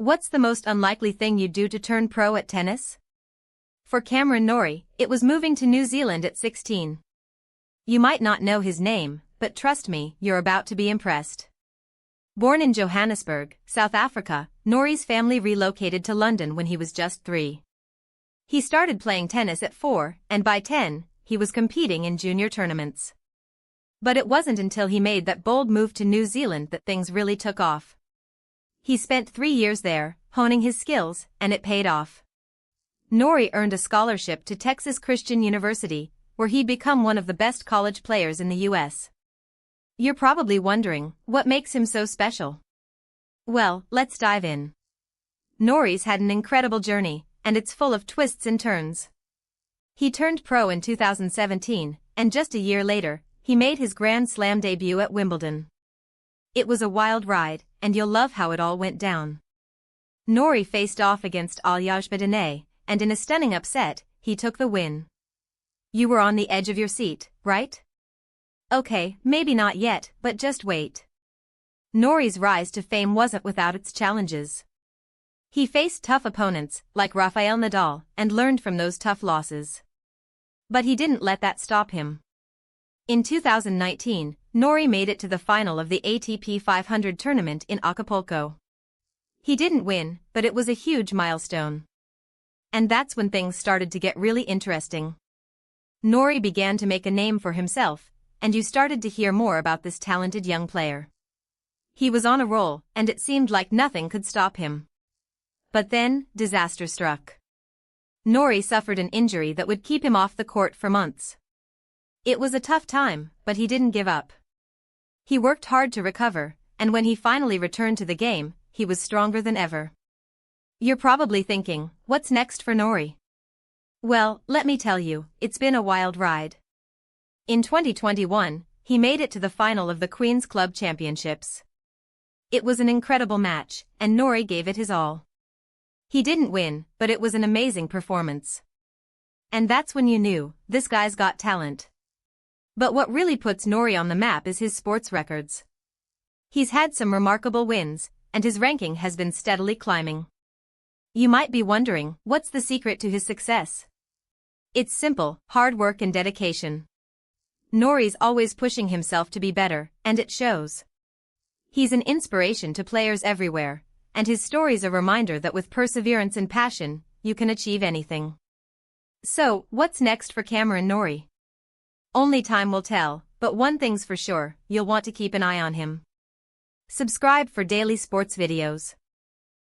What's the most unlikely thing you'd do to turn pro at tennis? For Cameron Norrie, it was moving to New Zealand at 16. You might not know his name, but trust me, you're about to be impressed. Born in Johannesburg, South Africa, Norrie's family relocated to London when he was just 3. He started playing tennis at 4, and by 10, he was competing in junior tournaments. But it wasn't until he made that bold move to New Zealand that things really took off. He spent 3 years there, honing his skills, and it paid off. Norrie earned a scholarship to Texas Christian University, where he'd become one of the best college players in the U.S. You're probably wondering, what makes him so special? Well, let's dive in. Norrie's had an incredible journey, and it's full of twists and turns. He turned pro in 2017, and just a year later, he made his Grand Slam debut at Wimbledon. It was a wild ride, and you'll love how it all went down. Norrie faced off against Aljaz Bedene, and in a stunning upset, he took the win. You were on the edge of your seat, right? Okay, maybe not yet, but just wait. Norrie's rise to fame wasn't without its challenges. He faced tough opponents, like Rafael Nadal, and learned from those tough losses. But he didn't let that stop him. In 2019, Norrie made it to the final of the ATP 500 tournament in Acapulco. He didn't win, but it was a huge milestone. And that's when things started to get really interesting. Norrie began to make a name for himself, and you started to hear more about this talented young player. He was on a roll, and it seemed like nothing could stop him. But then, disaster struck. Norrie suffered an injury that would keep him off the court for months. It was a tough time, but he didn't give up. He worked hard to recover, and when he finally returned to the game, he was stronger than ever. You're probably thinking, what's next for Norrie? Well, let me tell you, it's been a wild ride. In 2021, he made it to the final of the Queen's Club Championships. It was an incredible match, and Norrie gave it his all. He didn't win, but it was an amazing performance. And that's when you knew, this guy's got talent. But what really puts Norrie on the map is his sports records. He's had some remarkable wins, and his ranking has been steadily climbing. You might be wondering, what's the secret to his success? It's simple, hard work and dedication. Norrie's always pushing himself to be better, and it shows. He's an inspiration to players everywhere, and his story's a reminder that with perseverance and passion, you can achieve anything. So, what's next for Cameron Norrie? Only time will tell, but one thing's for sure, you'll want to keep an eye on him. Subscribe for daily sports videos.